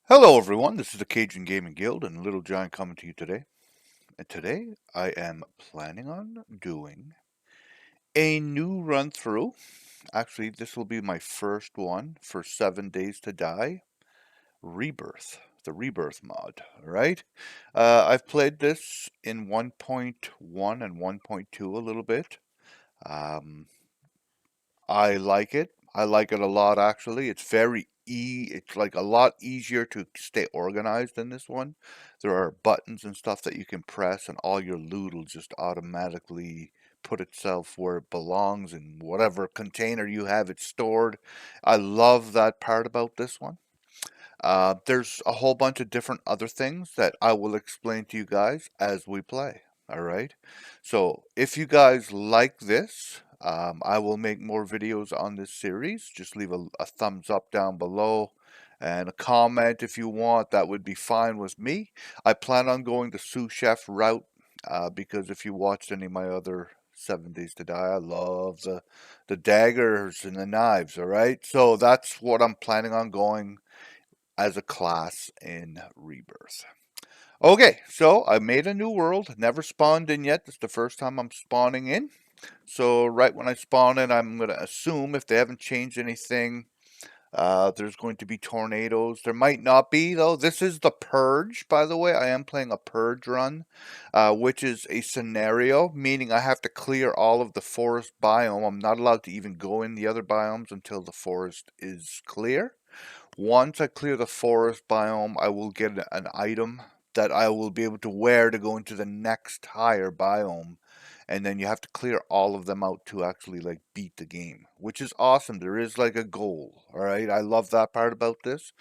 Hello everyone, this is the Cajun Gaming Guild and Little Giant coming to you today. And today I am planning on doing a new run through. Actually, this will be my first one for 7 Days to Die Rebirth, the Rebirth mod, right? I've played this in 1.1 and 1.2 a little bit. Um, I like it. I like it a lot actually. It's like a lot easier to stay organized in this one. There are buttons and stuff that you can press and all your loot will just automatically put itself where it belongs in whatever container you have it stored. I love that part about this one. There's a whole bunch of different other things that I will explain to you guys as we play. All right. So if you guys like this, I will make more videos on this series. Just leave a thumbs up down below and a comment if you want. That would be fine with me. I plan on going the sous-chef route because if you watched any of my other 7 Days to Die, I love the daggers and the knives. All right. So that's what I'm planning on going as a class in Rebirth. Okay, so I made a new world, never spawned in yet. This is the first time I'm spawning in. So right when I spawn in, I'm going to assume if they haven't changed anything, there's going to be tornadoes. There might not be, though. This is the Purge, by the way. I am playing a Purge run, which is a scenario, meaning I have to clear all of the forest biome. I'm not allowed to even go in the other biomes until the forest is clear. Once I clear the forest biome, I will get an item that I will be able to wear to go into the next higher biome. And then you have to clear all of them out to actually like beat the game, which is awesome. There is like a goal. All right. I love that part about this.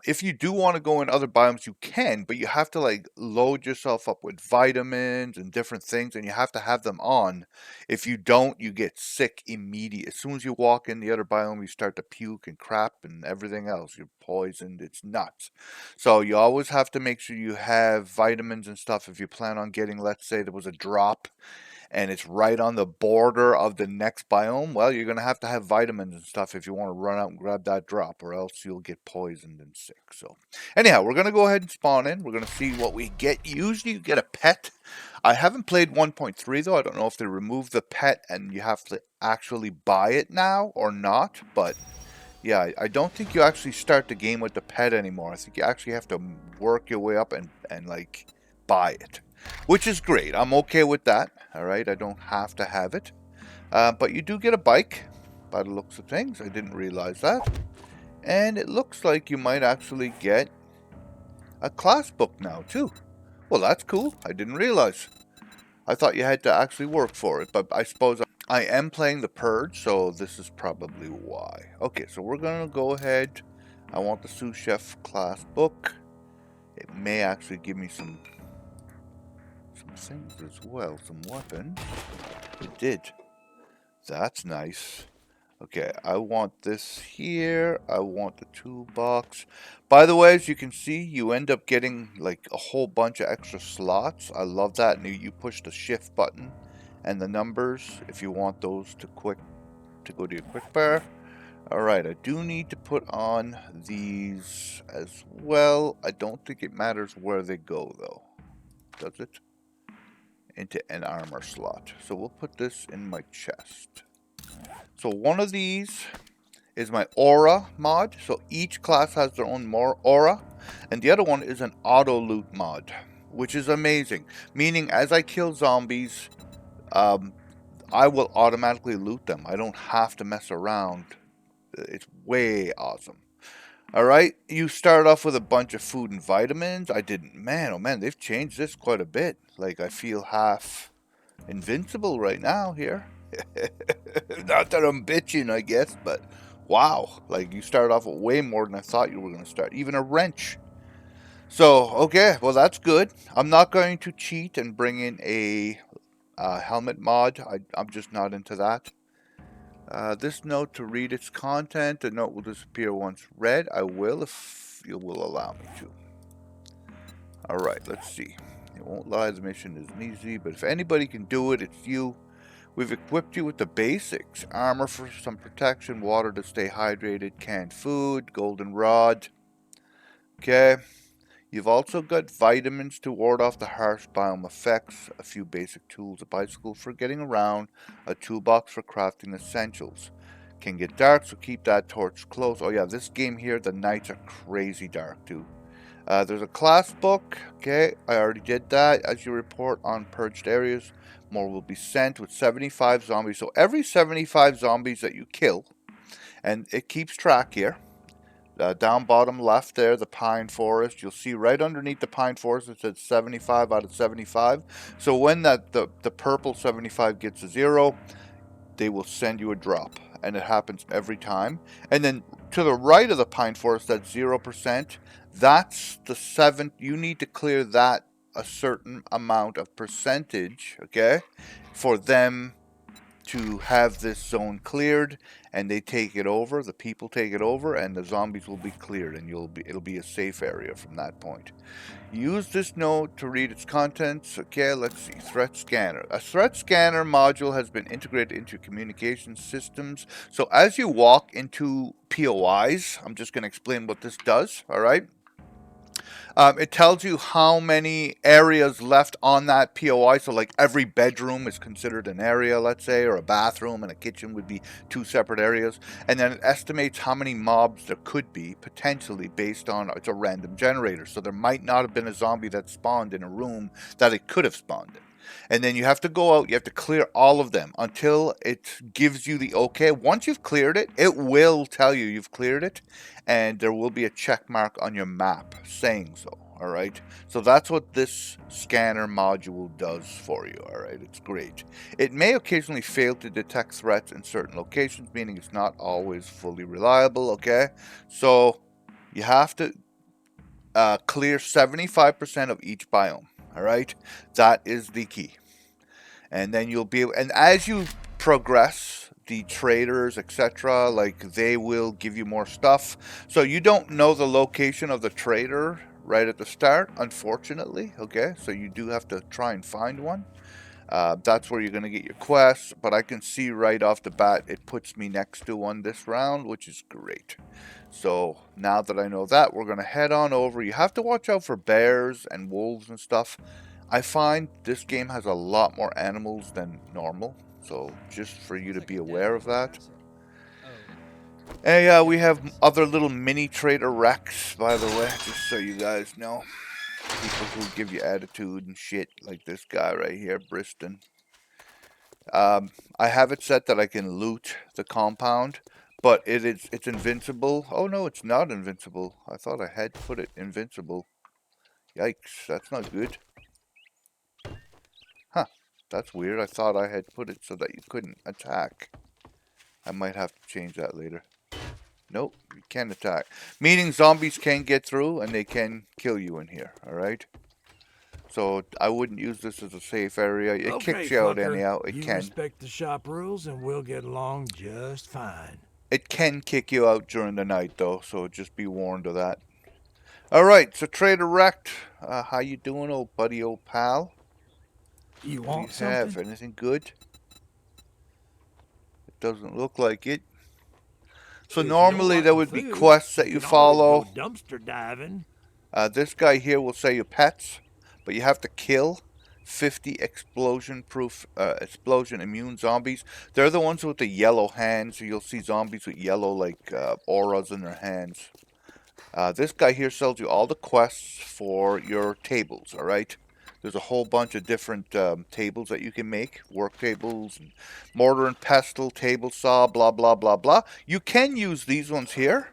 If you do want to go in other biomes, you can, but you have to like load yourself up with vitamins and different things, and you have to have them on. If you don't, you get sick immediately. As soon as you walk in the other biome, you start to puke and crap and everything else. You're poisoned. It's nuts. So you always have to make sure you have vitamins and stuff if you plan on getting, let's say there was a drop and it's right on the border of the next biome, well, you're going to have vitamins and stuff if you want to run out and grab that drop, or else you'll get poisoned and sick. So, anyhow, we're going to go ahead and spawn in. We're going to see what we get. Usually, you get a pet. I haven't played 1.3 though. I don't know if they remove the pet and you have to actually buy it now or not, but yeah, I don't think you actually start the game with the pet anymore. I think you actually have to work your way up and like buy it, which is great. I'm okay with that. All right, I don't have to have it, but you do get a bike by the looks of things. I didn't realize that, and it looks like you might actually get a class book now too. Well, that's cool. I didn't realize. I thought you had to actually work for it, but I suppose I am playing the Purge, so this is probably why. Okay, so we're gonna go ahead. I want the sous-chef class book. It may actually give me some things as well, some weapons. It did. That's nice. Okay, I want this here. I want the toolbox. By the way, as you can see, you end up getting like a whole bunch of extra slots. I love that. And you push the shift button and the numbers if you want those to go to your quick bar. Alright, I do need to put on these as well. I don't think it matters where they go though. Does it? Into an armor slot. So we'll put this in my chest. So one of these is my aura mod. So each class has their own aura. And the other one is an auto loot mod, which is amazing. Meaning as I kill zombies, I will automatically loot them. I don't have to mess around. It's way awesome. Alright, you start off with a bunch of food and vitamins. I didn't, man, oh man, they've changed this quite a bit. Like, I feel half invincible right now here. Not that I'm bitching, I guess, but wow. Like, you start off with way more than I thought you were going to start. Even a wrench. So, okay, well, that's good. I'm not going to cheat and bring in a helmet mod. I'm just not into that. This note to read its content. The note will disappear once read. I will if you will allow me to. Alright, let's see. It won't lie, the mission isn't easy, but if anybody can do it, it's you. We've equipped you with the basics. Armor for some protection, water to stay hydrated, canned food, golden rod. Okay. You've also got vitamins to ward off the harsh biome effects, a few basic tools, a bicycle for getting around, a toolbox for crafting essentials. Can get dark, so keep that torch close. Oh yeah, this game here, the nights are crazy dark too. There's a class book. Okay, I already did that. As you report on purged areas, more will be sent with 75 zombies. So every 75 zombies that you kill, and it keeps track here. Down bottom left there, the pine forest. You'll see right underneath the pine forest it says 75 out of 75. So when the purple 75 gets a 0, they will send you a drop. And it happens every time. And then to the right of the pine forest, that's 0%. That's the 7th. You need to clear that a certain amount of percentage, okay, for them to have this zone cleared, and they take it over, the people take it over, and the zombies will be cleared, and it'll be a safe area from that point. Use this node to read its contents. Okay, let's see. Threat scanner. A threat scanner module has been integrated into communication systems. So as you walk into POIs, I'm just going to explain what this does, all right? It tells you how many areas left on that POI. So like every bedroom is considered an area, let's say, or a bathroom and a kitchen would be 2 separate areas. And then it estimates how many mobs there could be potentially based on, it's a random generator. So there might not have been a zombie that spawned in a room that it could have spawned in. And then you have to go out, you have to clear all of them until it gives you the okay. Once you've cleared it, it will tell you you've cleared it, and there will be a check mark on your map saying so. All right, so that's what this scanner module does for you. All right, it's great. It may occasionally fail to detect threats in certain locations, meaning it's not always fully reliable. Okay, so you have to clear 75% of each biome. All right, that is the key. And then you'll be able, and as you progress, the traders, etc., like they will give you more stuff. So you don't know the location of the trader right at the start, unfortunately. Okay, so you do have to try and find one. That's where you're going to get your quests, but I can see right off the bat it puts me next to one this round, which is great. So now that I know that, we're going to head on over. You have to watch out for bears and wolves and stuff. I find this game has a lot more animals than normal, so just for you to be aware of that. And we have other little mini trader wrecks, by the way, just so you guys know. People who give you attitude and shit, like this guy right here, Briston. I have it set that I can loot the compound, but it's invincible. Oh no, it's not invincible. I thought I had put it invincible. Yikes, that's not good. Huh, that's weird. I thought I had put it so that you couldn't attack. I might have to change that later. Nope, you can attack. Meaning zombies can get through and they can kill you in here, alright? So I wouldn't use this as a safe area. It Okay, kicks you out fucker. anyhow. It You can. respect the shop rules and we'll get along just fine. It can kick you out during the night though, so just be warned of that. Alright, so Trader Wrecked. How you doing, old buddy, old pal? You What do you want have? something? Anything good? It doesn't look like it. So If you don't normally like there the would be food, quests that you you can always go follow. dumpster diving. This guy here will say you pets, but you have to kill 50 explosion immune zombies. They're the ones with the yellow hands. So you'll see zombies with yellow like auras in their hands. This guy here sells you all the quests for your tables, alright? There's a whole bunch of different tables that you can make. Work tables, and mortar and pestle, table saw, blah, blah, blah, blah. You can use these ones here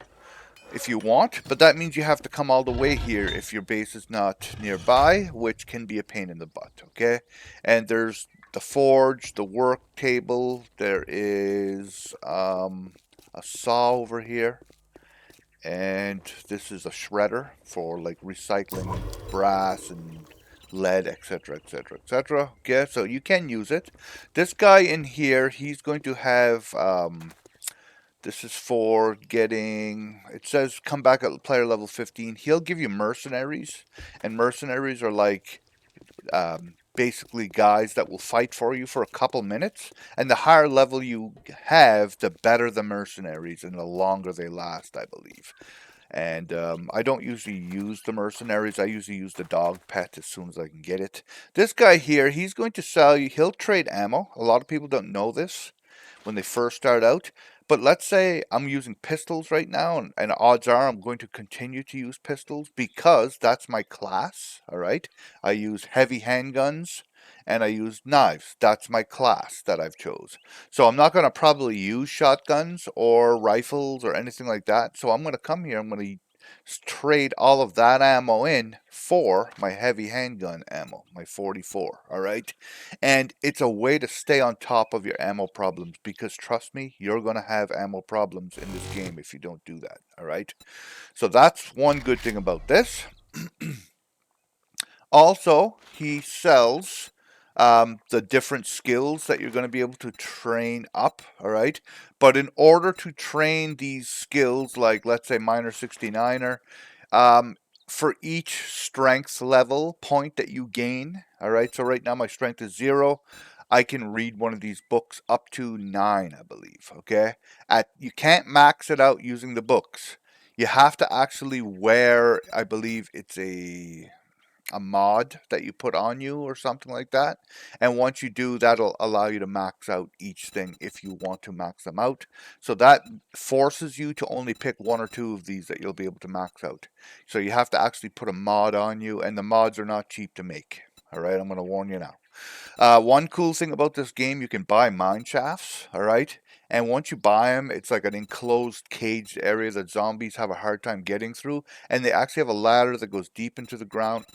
if you want, but that means you have to come all the way here if your base is not nearby, which can be a pain in the butt, okay? And there's the forge, the work table, there is a saw over here, and this is a shredder for like recycling brass and lead, etc, etc, etc. Okay, so you can use it. This guy in here, he's going to have this is for getting, it says come back at player level 15. He'll give you mercenaries, and mercenaries are like basically guys that will fight for you for a couple minutes. And the higher level you have, the better the mercenaries and the longer they last, I believe. And I don't usually use the mercenaries. I usually use the dog pet as soon as I can get it. This guy here, he's going to sell you. He'll trade ammo. A lot of people don't know this when they first start out. But let's say I'm using pistols right now, and odds are I'm going to continue to use pistols because that's my class. All right. I use heavy handguns and I use knives. That's my class that I've chose. So I'm not going to probably use shotguns or rifles or anything like that. So I'm going to come here. I'm going to trade all of that ammo in for my heavy handgun ammo, my 44. All right. And it's a way to stay on top of your ammo problems because trust me, you're going to have ammo problems in this game if you don't do that. All right. So that's one good thing about this. Also, he sells the different skills that you're going to be able to train up. All right. But in order to train these skills, like let's say Miner 69er, um, for each strength level point that you gain, all right. So right now my strength is 0. I can read one of these books up to 9, I believe. Okay. You can't max it out using the books. You have to actually wear, I believe it's a mod that you put on you or something like that. And once you do, that'll allow you to max out each thing if you want to max them out. So that forces you to only pick 1 or 2 of these that you'll be able to max out. So you have to actually put a mod on you, and the mods are not cheap to make. All right, I'm going to warn you now. One cool thing about this game, you can buy mine shafts, all right? And once you buy them, it's like an enclosed caged area that zombies have a hard time getting through. And they actually have a ladder that goes deep into the ground.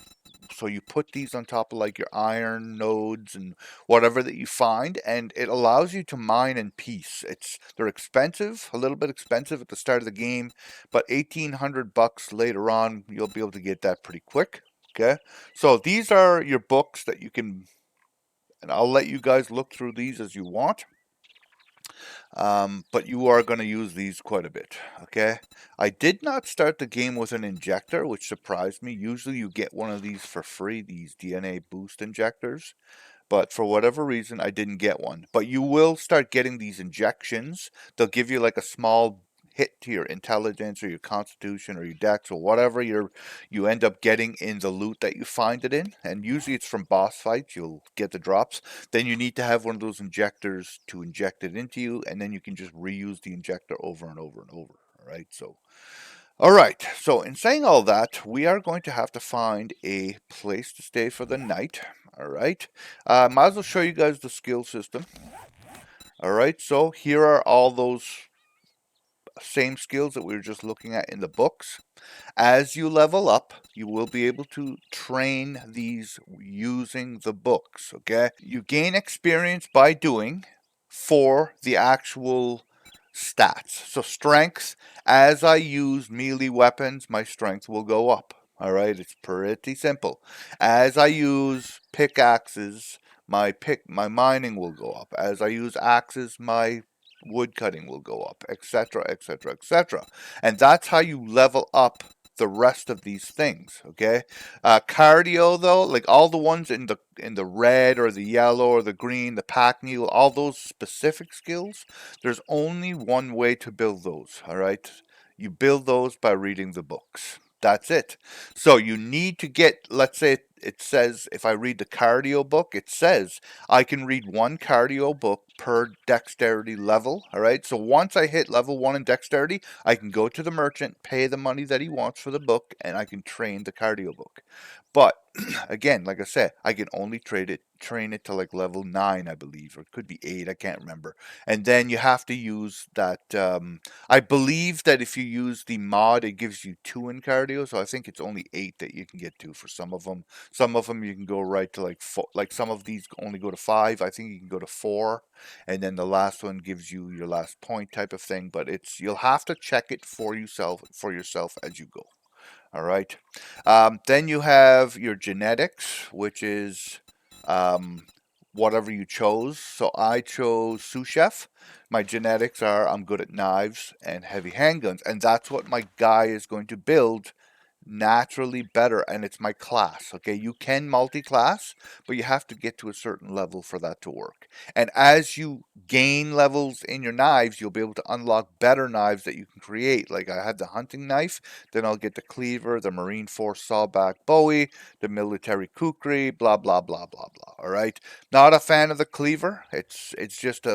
So you put these on top of like your iron nodes and whatever that you find, and it allows you to mine in peace. They're expensive, a little bit expensive at the start of the game, but 1,800 bucks later on, you'll be able to get that pretty quick. Okay, so these are your books that you can, and I'll let you guys look through these as you want. But you are going to use these quite a bit, okay? I did not start the game with an injector, which surprised me. Usually you get one of these for free, these DNA boost injectors. But for whatever reason, I didn't get one. But you will start getting these injections. They'll give you like a small hit to your intelligence or your constitution or your dex or whatever you end up getting in the loot that you find it in. And usually it's from boss fights. You'll get the drops. Then you need to have one of those injectors to inject it into you, and then you can just reuse the injector over and over and over. All right. So all right, so in saying all that, we are going to have to find a place to stay for the night. All right, might as well show you guys the skill system. All right, so here are all those same skills that we were just looking at in the books. As you level up, you will be able to train these using the books, okay? You gain experience by doing for the actual stats. So strength, as I use melee weapons, my strength will go up. All right, it's pretty simple. As I use pickaxes, my mining will go up. As I use axes, my wood cutting will go up, etc., etc., etc. And that's how you level up the rest of these things. Okay, cardio though, like all the ones in the red or the yellow or the green, the pack mule, all those specific skills. There's only one way to build those. All right, you build those by reading the books. That's it. So you need to get, let's say it says, if I read the cardio book, it says I can read 1 cardio book per dexterity level. All right. So once I hit level 1 in dexterity, I can go to the merchant, pay the money that he wants for the book, and I can train the cardio book. But again, like I said, I can only train it to like level 9, I believe, or it could be 8, I can't remember. And then you have to use that. I believe that if you use the mod, it gives you 2 in cardio. So I think it's only 8 that you can get to for some of them. Some of them you can go right to like 4, like some of these only go to 5. I think you can go to 4, and then the last one gives you your last point type of thing. But you'll have to check it for yourself as you go. All right. Then you have your genetics, which is um, whatever you chose. So I chose sous-chef. My genetics are I'm good at knives and heavy handguns, and that's what my guy is going to build naturally better, and it's my class. Okay, you can multi-class, but you have to get to a certain level for that to work. And as you gain levels in your knives, you'll be able to unlock better knives that you can create. Like I have the hunting knife, then I'll get the cleaver, the Marine Force sawback bowie, the military kukri, blah blah blah blah blah. All right, not a fan of the cleaver. It's just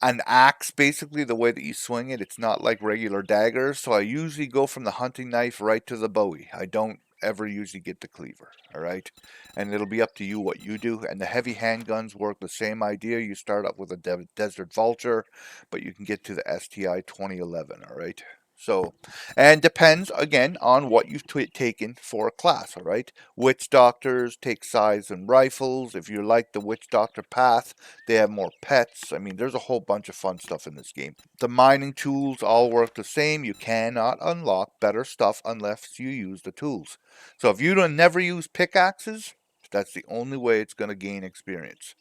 an axe, basically, the way that you swing it. It's not like regular daggers. So I usually go from the hunting knife right to the bowie. I don't ever usually get the cleaver. All right. And it'll be up to you what you do. And the heavy handguns work the same idea. You start up with a Desert Vulture, but you can get to the STI 2011. All right. So, and depends again on what you've taken for a class. All right. Witch doctors take size and rifles. If you like the witch doctor path, they have more pets. I mean, there's a whole bunch of fun stuff in this game. The mining tools all work the same. You cannot unlock better stuff unless you use the tools. So if you don't never use pickaxes, that's the only way it's going to gain experience.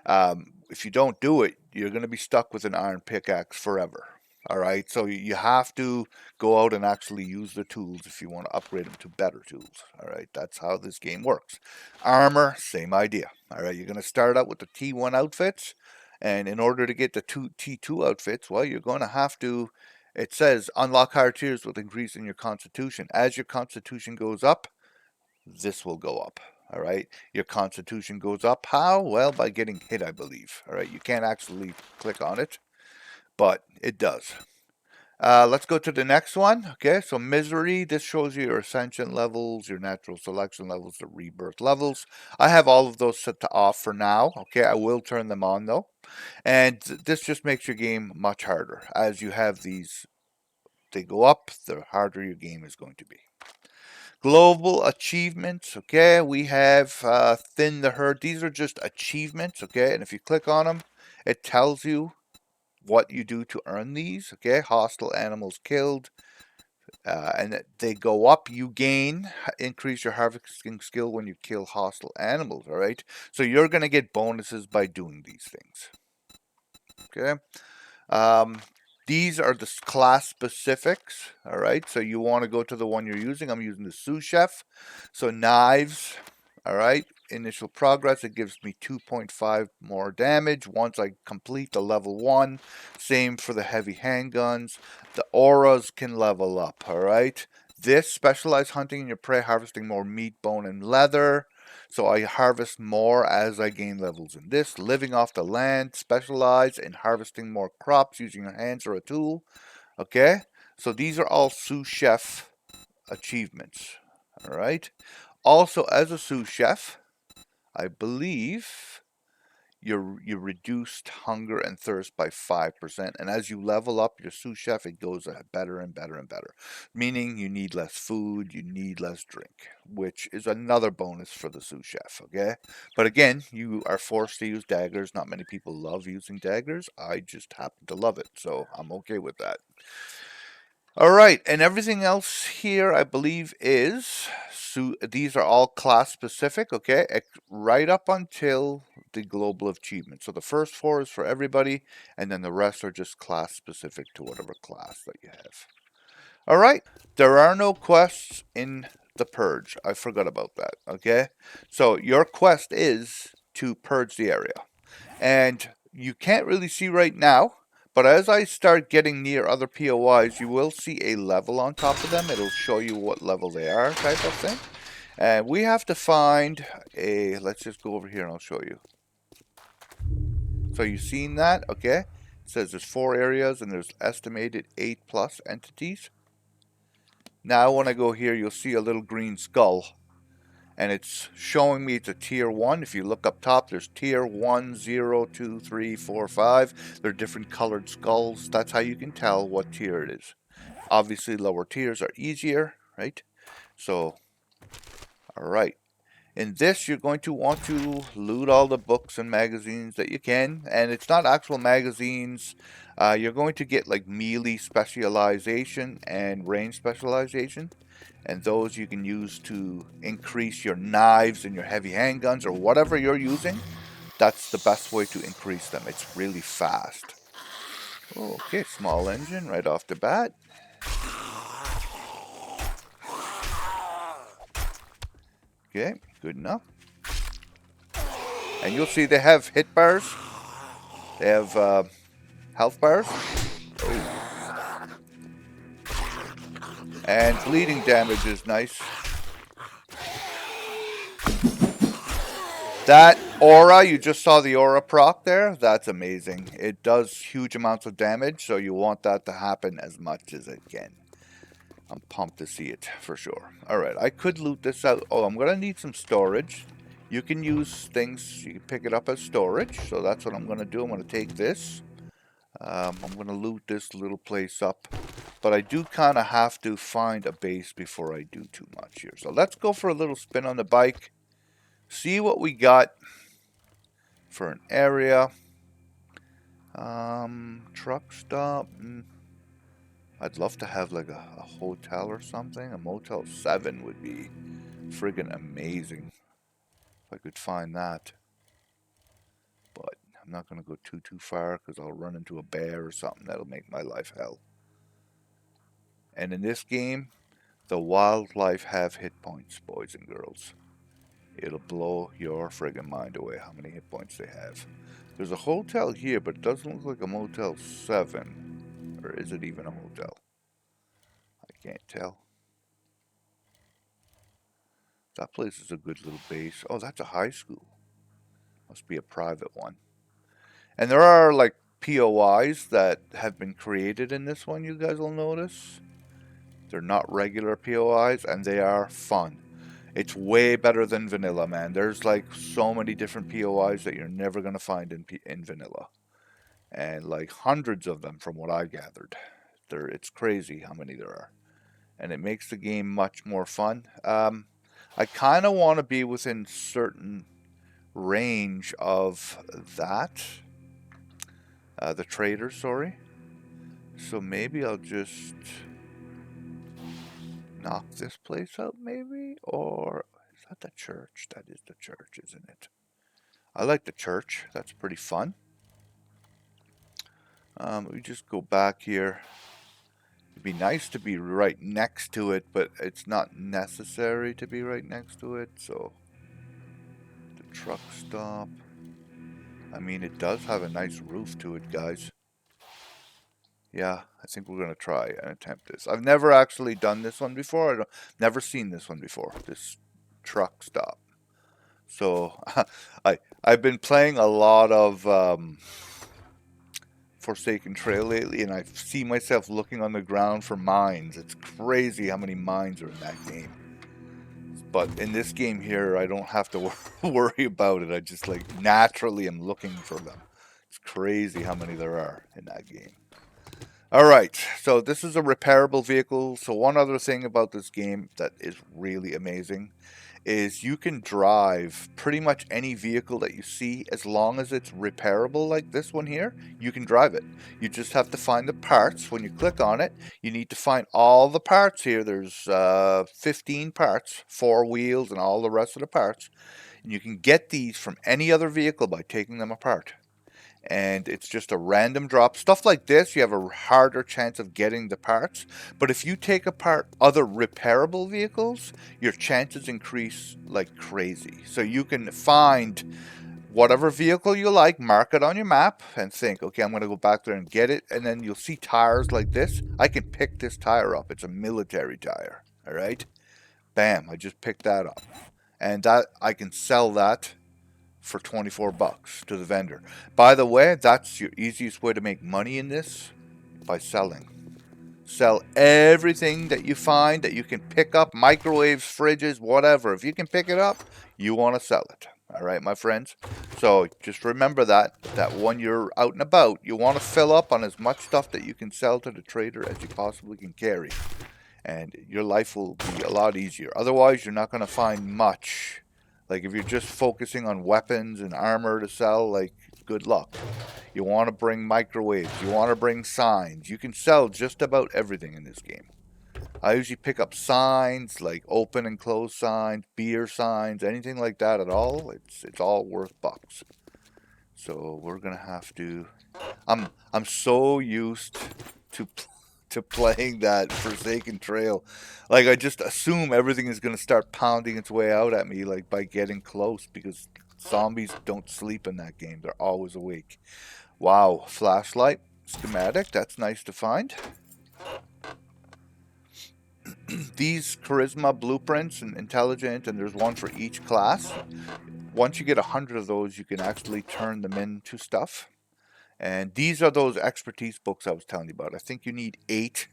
If you don't do it, you're going to be stuck with an iron pickaxe forever. All right, so you have to go out and actually use the tools if you want to upgrade them to better tools. All right, that's how this game works. Armor, same idea. All right, you're going to start out with the T1 outfits, and in order to get the T2 outfits, well, you're going to have to. It says unlock higher tiers with increase in your constitution. As your constitution goes up, this will go up. All right. Your constitution goes up. How? Well, by getting hit, I believe. All right. You can't actually click on it, but it does. Let's go to the next one. Okay. So misery. This shows you your ascension levels, your natural selection levels, the rebirth levels. I have all of those set to off for now. Okay. I will turn them on though. And this just makes your game much harder. As you have these, they go up, the harder your game is going to be. Global achievements, okay, we have thin the herd. These are just achievements, okay, and if you click on them, it tells you what you do to earn these, okay. Hostile animals killed, and they go up. You gain, increase your harvesting skill when you kill hostile animals, all right. So you're going to get bonuses by doing these things, okay. Um, these are the class specifics. All right. So you want to go to the one you're using. I'm using the sous-chef. So knives. All right. Initial progress. It gives me 2.5 more damage once I complete the level 1. Same for the heavy handguns. The auras can level up. All right. This specialized hunting in your prey, harvesting more meat, bone, and leather. So I harvest more as I gain levels in this. Living off the land, specialize in harvesting more crops using your hands or a tool. Okay, so these are all sous chef achievements. All right. Also, as a sous chef, I believe you reduced hunger and thirst by 5%, and as you level up your sous chef, it goes better and better and better, meaning you need less food, you need less drink, which is another bonus for the sous chef. Okay, but again, you are forced to use daggers. Not many people love using daggers. I just happen to love it, so I'm okay with that. All right, and everything else here, I believe, is these are all class specific, okay, right up until the global achievement. So the first 4 is for everybody, and then the rest are just class specific to whatever class that you have. All right, there are no quests in the Purge. I forgot about that, okay? So your quest is to purge the area. And you can't really see right now, but as I start getting near other POIs, you will see a level on top of them. It'll show you what level they are, type of thing. And we have to find a, let's just go over here and I'll show you. So you've seen that, okay? It says there's 4 areas and there's estimated 8+ entities. Now when I go here, you'll see a little green skull. And it's showing me it's a tier 1. If you look up top, there's tier 1, 0, 2, 3, 4, 5. They're different colored skulls. That's how you can tell what tier it is. Obviously, lower tiers are easier, right? So, all right. In this, you're going to want to loot all the books and magazines that you can. And it's not actual magazines. You're going to get like melee specialization and range specialization. And those you can use to increase your knives and your heavy handguns or whatever you're using. That's the best way to increase them. It's really fast. Okay, small engine right off the bat. Okay, good enough. And you'll see they have hit bars. They have health bars. Oh. And bleeding damage is nice. That aura, you just saw the aura proc there. That's amazing. It does huge amounts of damage, so you want that to happen as much as it can. I'm pumped to see it, for sure. Alright, I could loot this out. Oh, I'm going to need some storage. You can use things, you can pick it up as storage. So that's what I'm going to do. I'm going to take this. I'm going to loot this little place up. But I do kind of have to find a base before I do too much here. So let's go for a little spin on the bike. See what we got for an area. Truck stop. I'd love to have like a hotel or something. A Motel 7 would be friggin' amazing if I could find that. But I'm not going to go too far because I'll run into a bear or something that'll make my life hell. And in this game, the wildlife have hit points, boys and girls. It'll blow your friggin' mind away how many hit points they have. There's a hotel here, but it doesn't look like a Motel 7. Or is it even a hotel? I can't tell. That place is a good little base. Oh, that's a high school. Must be a private one. And there are like POIs that have been created in this one, you guys will notice. They're not regular POIs, and they are fun. It's way better than vanilla, man. There's like so many different POIs that you're never going to find in vanilla. And like hundreds of them from what I gathered. It's crazy how many there are. And it makes the game much more fun. I kind of want to be within certain range of that. The trader, sorry. So maybe I'll just knock this place out, maybe? Or is that the church? That is the church, isn't it? I like the church. That's pretty fun. We just go back here. It'd be nice to be right next to it, but it's not necessary to be right next to it, so the truck stop. I mean, it does have a nice roof to it, guys. Yeah, I think we're going to try and attempt this. I've never actually done this one before. Never seen this one before, this truck stop. So, I've been playing a lot of Forsaken Trail lately, and I see myself looking on the ground for mines. It's crazy how many mines are in that game. But in this game here, I don't have to worry about it. I just like naturally am looking for them. It's crazy how many there are in that game. Alright, so this is a repairable vehicle. So one other thing about this game that is really amazing is you can drive pretty much any vehicle that you see as long as it's repairable like this one here. You can drive it. You just have to find the parts. When you click on it, you need to find all the parts here. There's 15 parts, 4 wheels and all the rest of the parts. And you can get these from any other vehicle by taking them apart. And it's just a random drop. Stuff like this, you have a harder chance of getting the parts. But if you take apart other repairable vehicles, your chances increase like crazy. So you can find whatever vehicle you like, mark it on your map, and think, okay, I'm going to go back there and get it. And then you'll see tires like this. I can pick this tire up. It's a military tire. All right? Bam, I just picked that up. And that I can sell that for 24 bucks to the vendor. By the way, that's your easiest way to make money in this, by selling. Sell everything that you find that you can pick up, microwaves, fridges, whatever. If you can pick it up, you want to sell it. All right, my friends? So just remember that when you're out and about, you want to fill up on as much stuff that you can sell to the trader as you possibly can carry. And your life will be a lot easier. Otherwise, you're not going to find much. Like, if you're just focusing on weapons and armor to sell, like, good luck. You want to bring microwaves. You want to bring signs. You can sell just about everything in this game. I usually pick up signs, like open and close signs, beer signs, anything like that at all. It's all worth bucks. So we're going to have to... I'm so used to to playing that Forsaken Trail. Like, I just assume everything is going to start pounding its way out at me, like, by getting close, because zombies don't sleep in that game. They're always awake. Wow, flashlight, schematic, that's nice to find. These charisma blueprints and intelligent, and there's one for each class. Once you get 100 of those, you can actually turn them into stuff. And these are those expertise books I was telling you about. I think you need 8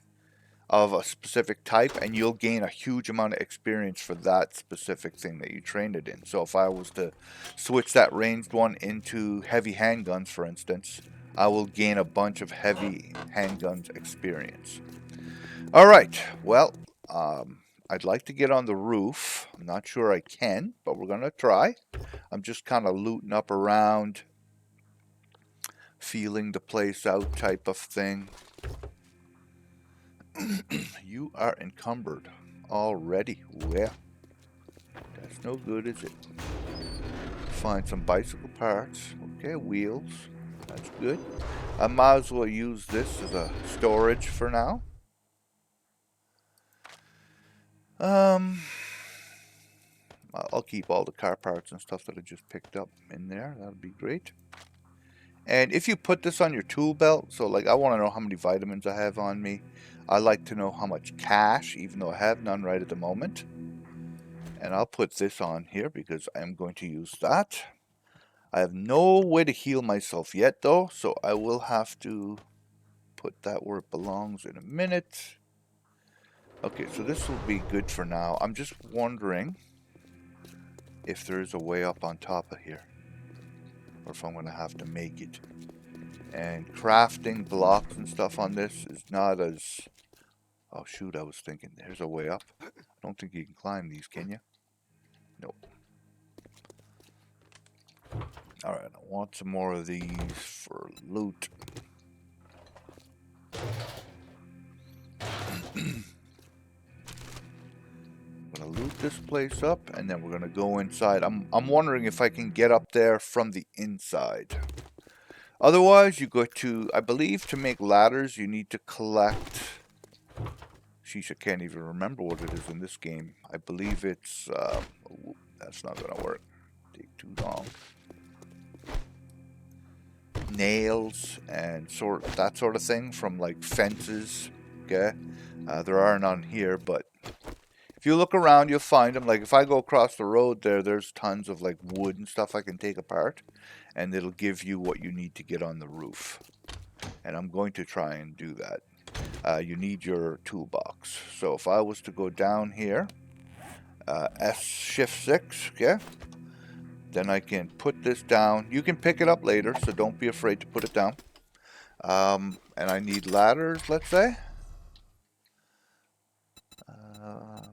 of a specific type, and you'll gain a huge amount of experience for that specific thing that you trained it in. So if I was to switch that ranged one into heavy handguns, for instance, I will gain a bunch of heavy handguns experience. All right, well, I'd like to get on the roof. I'm not sure I can, but we're going to try. I'm just kind of looting up around, feeling the place out type of thing. You are encumbered already. Well, that's no good, is it? Find some bicycle parts. Okay, wheels. That's good. I might as well use this as a storage for now. I'll keep all the car parts and stuff that I just picked up in there. That'll be great. And if you put this on your tool belt, so like I want to know how many vitamins I have on me. I like to know how much cash, even though I have none right at the moment. And I'll put this on here because I'm going to use that. I have no way to heal myself yet though, so I will have to put that where it belongs in a minute. Okay, so this will be good for now. I'm just wondering if there is a way up on top of here, or if I'm going to have to make it. And crafting blocks and stuff on this is not as... Oh shoot, I was thinking there's a way up. I don't think you can climb these, can you? Nope. Alright, I want some more of these for loot. I'm gonna loot this place up, and then we're gonna go inside. I'm wondering if I can get up there from the inside. Otherwise, you go to, I believe, to make ladders, you need to collect... Sheesh, I can't even remember what it is in this game. I believe it's... that's not gonna work. Take too long. Nails and that sort of thing from like fences. Okay, there are none here, but if you look around, you'll find them. Like if I go across the road there's tons of like wood and stuff I can take apart, and it'll give you what you need to get on the roof. And I'm going to try and do that. You need your toolbox. So if I was to go down here, Shift 6, okay? Then I can put this down. You can pick it up later, so don't be afraid to put it down. And I need ladders, let's say.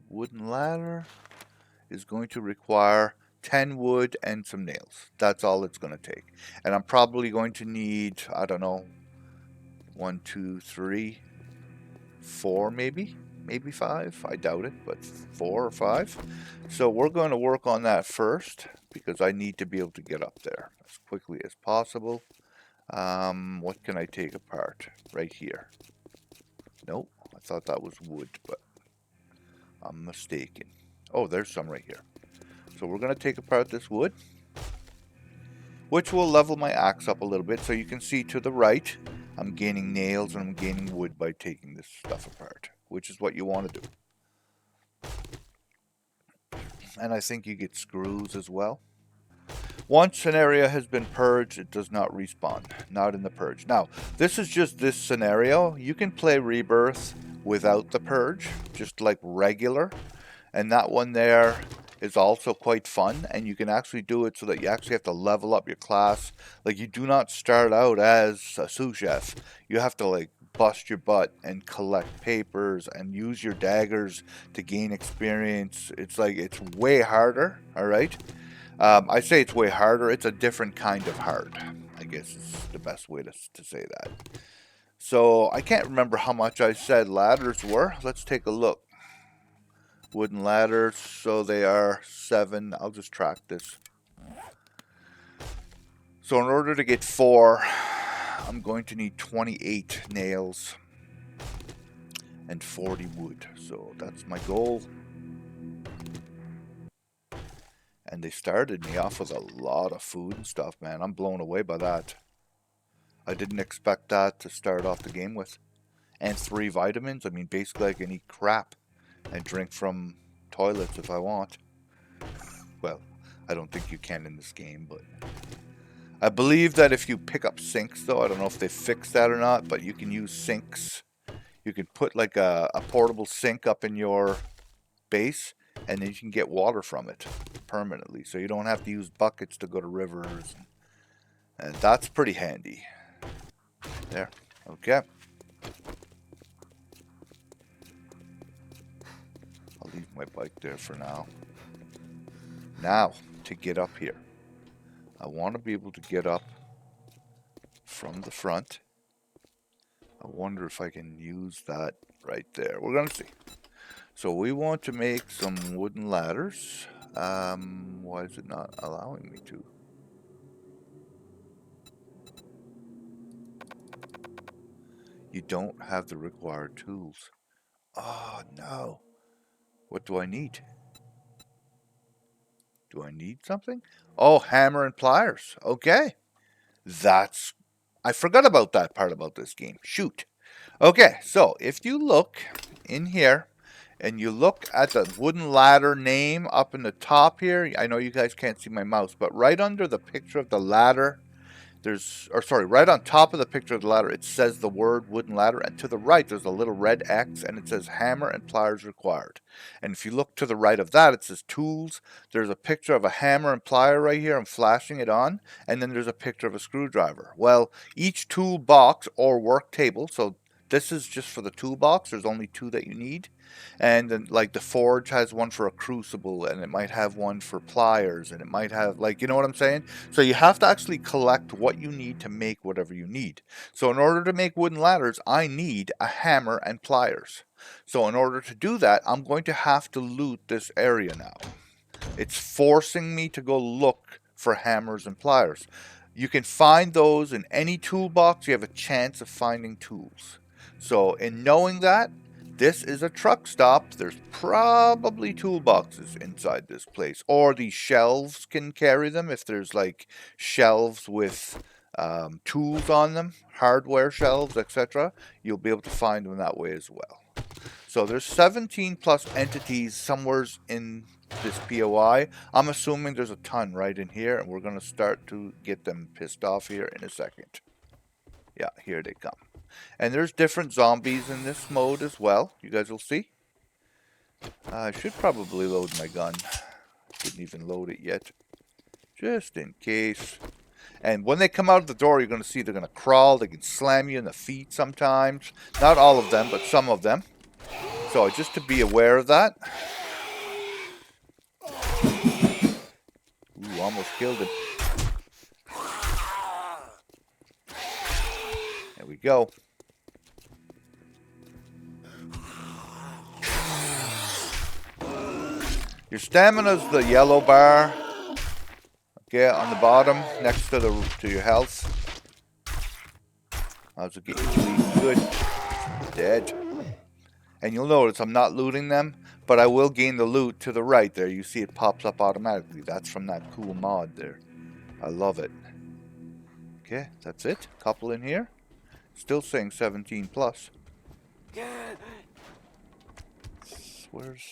Wooden ladder is going to require 10 wood and some nails. That's all it's going to take. And I'm probably going to need, I don't know, 1, 2, 3, 4 maybe? Maybe 5. I doubt it, but 4 or 5. So we're going to work on that first, because I need to be able to get up there as quickly as possible. What can I take apart? Right here. Nope, I thought that was wood, but I'm mistaken. Oh, there's some right here. So we're going to take apart this wood, which will level my axe up a little bit. So you can see to the right, I'm gaining nails and I'm gaining wood by taking this stuff apart, which is what you want to do. And I think you get screws as well. Once an area has been purged, it does not respawn. Not in the purge. Now, this is just this scenario. You can play Rebirth without the purge, just like regular. And that one there is also quite fun. And you can actually do it so that you actually have to level up your class. Like, you do not start out as a sous-chef. You have to, like, bust your butt and collect papers and use your daggers to gain experience. It's like, it's way harder, alright? I say it's way harder. It's a different kind of hard, I guess is the best way to say that. So I can't remember how much I said ladders were. Let's take a look. Wooden ladders, so they are 7. I'll just track this. So in order to get 4, I'm going to need 28 nails. and 40 wood. So that's my goal. And they started me off with a lot of food and stuff, man. I'm blown away by that. I didn't expect that to start off the game with. And 3 vitamins. I mean, basically I can eat crap and drink from toilets if I want. Well, I don't think you can in this game, but I believe that if you pick up sinks, though, I don't know if they fixed that or not, but you can use sinks. You can put like a portable sink up in your base, and then you can get water from it permanently. So you don't have to use buckets to go to rivers. And that's pretty handy. There. Okay. I'll leave my bike there for now. Now, to get up here. I want to be able to get up from the front. I wonder if I can use that right there. We're going to see. So we want to make some wooden ladders. Why is it not allowing me to? You don't have the required tools. Oh, no. What do I need? Do I need something? Oh, hammer and pliers. Okay. That's... I forgot about that part about this game. Shoot. Okay, so if you look in here and you look at the wooden ladder name up in the top here, I know you guys can't see my mouse, but right under the picture of the ladder, right on top of the picture of the ladder, it says the word wooden ladder, and to the right there's a little red X and it says hammer and pliers required. And if you look to the right of that, it says tools. There's a picture of a hammer and plier right here. I'm flashing it on, and then there's a picture of a screwdriver. Well, each toolbox or work table, so this is just for the toolbox, there's only 2 that you need. And then like the forge has one for a crucible, and it might have one for pliers, and it might have, like, you know what I'm saying? So you have to actually collect what you need to make whatever you need. So in order to make wooden ladders, I need a hammer and pliers. So in order to do that, I'm going to have to loot this area now. It's forcing me to go look for hammers and pliers. You can find those in any toolbox. You have a chance of finding tools. So in knowing that, this is a truck stop. There's probably toolboxes inside this place. Or these shelves can carry them if there's like shelves with tools on them, hardware shelves, etc. You'll be able to find them that way as well. So there's 17 plus entities somewhere in this POI. I'm assuming there's a ton right in here, and we're going to start to get them pissed off here in a second. Yeah, here they come. And there's different zombies in this mode as well. You guys will see. I should probably load my gun. Didn't even load it yet. Just in case. And when they come out of the door, you're going to see they're going to crawl. They can slam you in the feet sometimes. Not all of them, but some of them. So just to be aware of that. Ooh, almost killed him. There we go. Your stamina's the yellow bar. Okay, on the bottom, next to your health. How's it getting good? Dead. And you'll notice I'm not looting them, but I will gain the loot to the right there. You see it pops up automatically. That's from that cool mod there. I love it. Okay, that's it. Couple in here. Still saying 17 plus. Where's...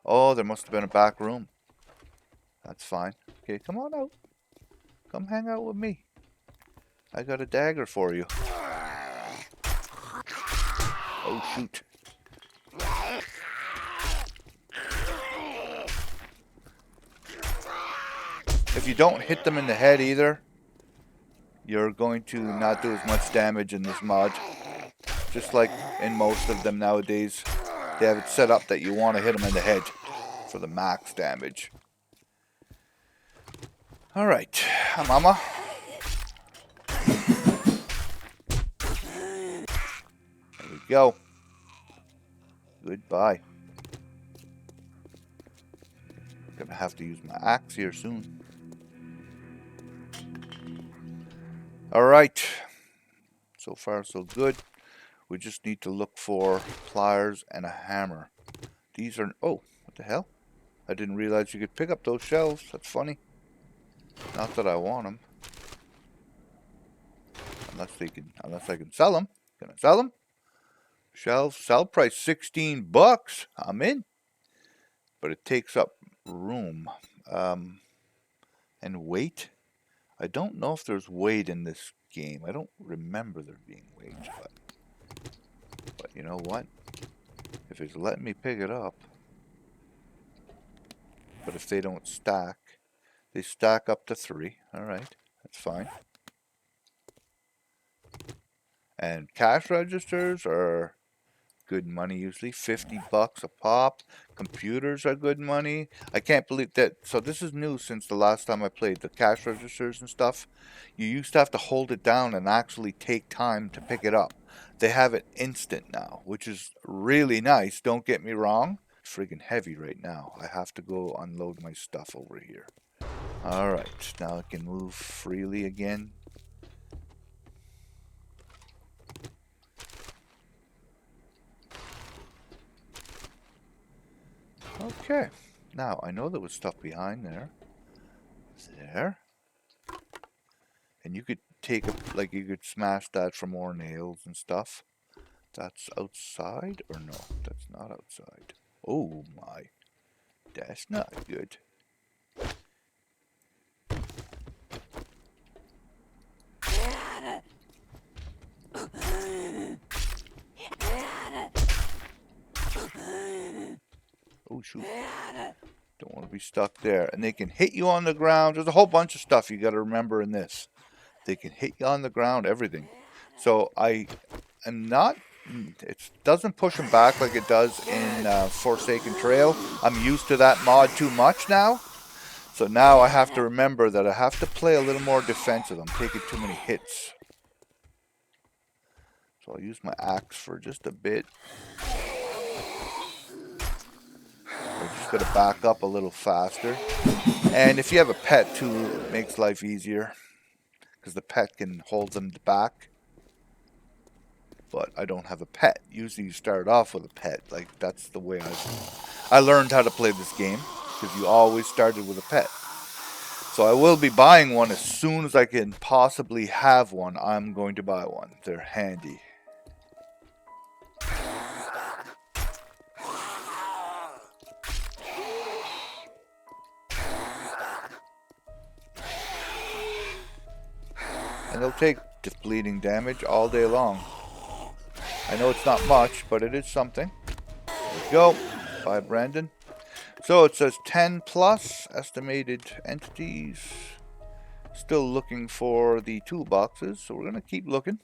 Oh, there must have been a back room. That's fine. Okay, come on out. Come hang out with me. I got a dagger for you. Oh, shoot. If you don't hit them in the head either, you're going to not do as much damage in this mod. Just like in most of them nowadays, they have it set up that you want to hit them in the head for the max damage. Alright, mama. There we go. Goodbye. Gonna have to use my axe here soon. Alright. So far so good. We just need to look for pliers and a hammer. These are... Oh, what the hell? I didn't realize you could pick up those shelves. That's funny. Not that I want them. Unless I can sell them. Can I sell them? Shelves, sell price $16. I'm in. But it takes up room. And weight. I don't know if there's weight in this game. I don't remember there being weight. But you know what? If it's letting me pick it up. But if they don't stack. They stack up to 3. Alright. That's fine. And cash registers are good money usually. $50 a pop. Computers are good money. I can't believe that. So this is new since the last time I played. The cash registers and stuff. You used to have to hold it down and actually take time to pick it up. They have it instant now, which is really nice. Don't get me wrong. It's friggin' heavy right now. I have to go unload my stuff over here. Alright, now I can move freely again. Okay, now I know there was stuff behind there. There. And you could take a, like you could smash that for more nails and stuff. That's outside or no? That's not outside. Oh my. That's not good. Oh shoot. Don't want to be stuck there. And they can hit you on the ground. There's a whole bunch of stuff you got to remember in this. They can hit you on the ground, everything. So I am not... It doesn't push them back like it does in Forsaken Trail. I'm used to that mod too much now. So now I have to remember that I have to play a little more defensive. I'm taking too many hits. So I'll use my axe for just a bit. I just got to back up a little faster. And if you have a pet too, it makes life easier. Because the pet can hold them back. But I don't have a pet. Usually you start off with a pet. Like, that's the way I learned how to play this game. Because you always started with a pet. So I will be buying one as soon as I can possibly have one. I'm going to buy one. They're handy. And they'll take bleeding damage all day long. I know it's not much, but it is something. There we go. Bye, Brandon. So it says 10 plus estimated entities. Still looking for the toolboxes, so we're going to keep looking.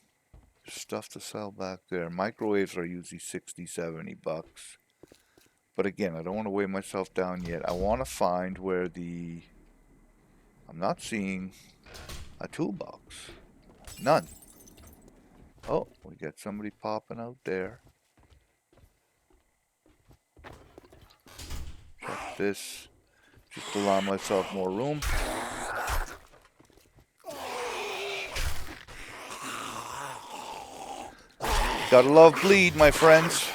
Stuff to sell back there. Microwaves are usually 60, 70 bucks. But again, I don't want to weigh myself down yet. I want to find where the... I'm not seeing a toolbox. None. Oh, we got somebody popping out there. Check this. Just allow myself more room. Gotta love bleed, my friends.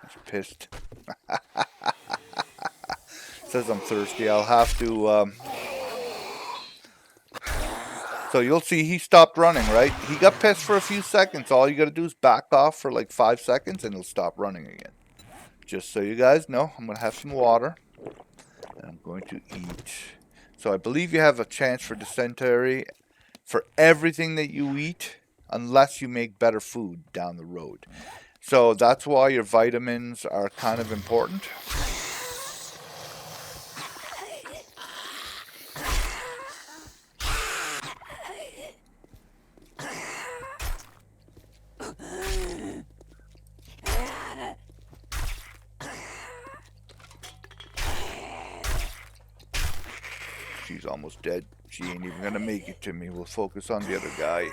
He's pissed. Says I'm thirsty. I'll have to... So you'll see he stopped running, right? He got pissed for a few seconds. All you gotta do is back off for like 5 seconds and he'll stop running again. Just so you guys know, I'm gonna have some water. And I'm going to eat. So I believe you have a chance for dysentery for everything that you eat, unless you make better food down the road. So that's why your vitamins are kind of important. She's almost dead. She ain't even gonna make it to me. We'll focus on the other guy.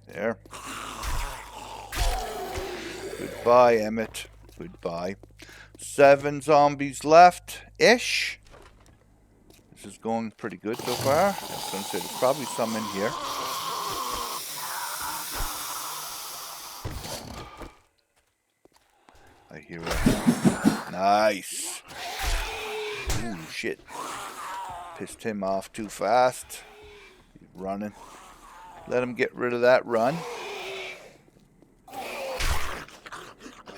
There. Goodbye, Emmett. Goodbye. 7 zombies left-ish. This is going pretty good so far. I was going to say there's probably some in here. I hear it. Nice. Ooh, shit. Pissed him off too fast. He's running. Let him get rid of that run.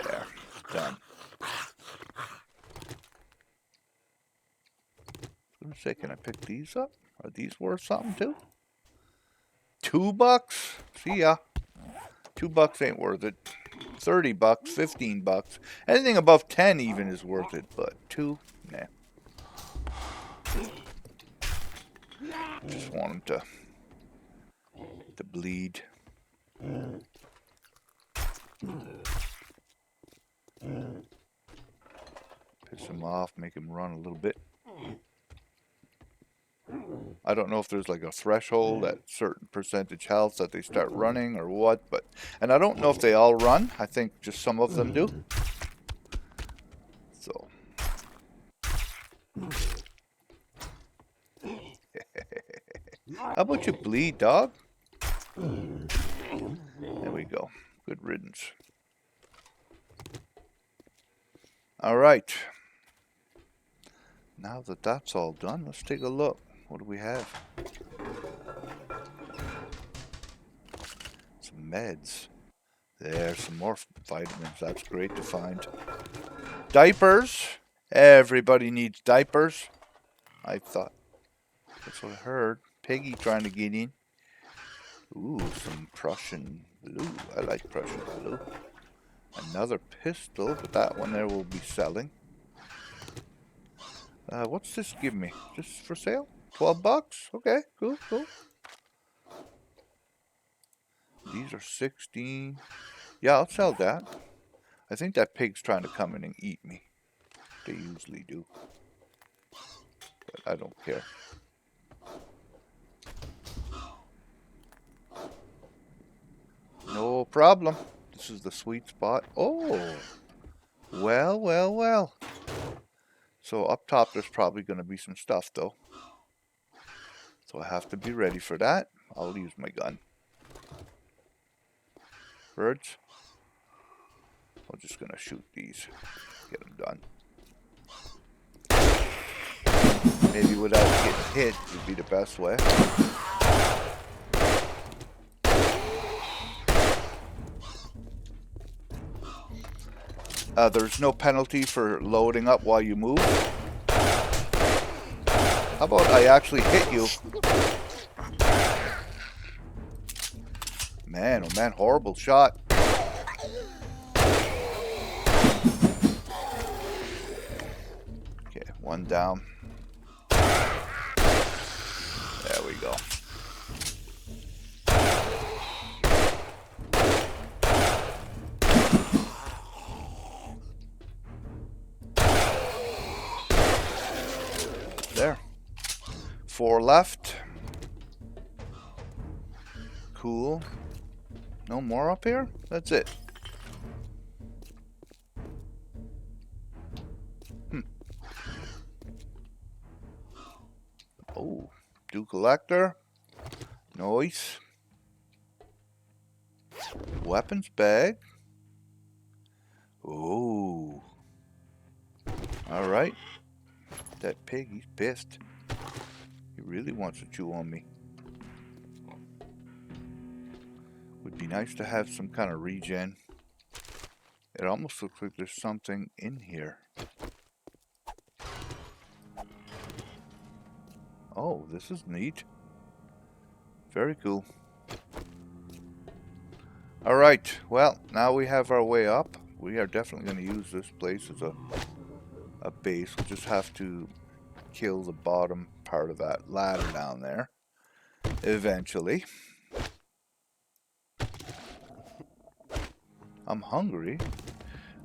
There. Done. I was going to say, can I pick these up? Are these worth something too? $2? See ya. $2 ain't worth it. $30, $15. Anything above 10 even is worth it, but 2, nah. Just want him to bleed. Piss him off, make him run a little bit. I don't know if there's like a threshold at certain percentage health that they start running or what, but and I don't know if they all run. I think just some of them do. So how about you bleed, dog? There we go. Good riddance. All right. Now that that's all done, let's take a look. What do we have? Some meds. There's some more vitamins. That's great to find. Diapers. Everybody needs diapers. I thought. That's what I heard. Piggy trying to get in. Ooh, some Prussian blue. I like Prussian blue. Another pistol, but that one there will be selling. What's this give me? Just for sale? $12? Okay, cool, cool. These are 16. Yeah, I'll sell that. I think that pig's trying to come in and eat me. They usually do. But I don't care. No problem. This is the sweet spot. Oh! Well, well, well. So up top there's probably going to be some stuff though. So I have to be ready for that. I'll use my gun. Birds. I'm just going to shoot these. Get them done. Maybe without getting hit would be the best way. There's no penalty for loading up while you move. How about I actually hit you? Man, oh man, horrible shot. Okay, one down. There we go. There. 4 left. Cool. No more up here? That's it. Oh, do collector. Nice. Weapons bag. Oh. Alright. That pig, he's pissed. He really wants to chew on me. Would be nice to have some kind of regen. It almost looks like there's something in here. Oh, this is neat. Very cool. Alright, well, now we have our way up. We are definitely going to use this place as a base. We'll just have to kill the bottom part of that ladder down there eventually. I'm hungry.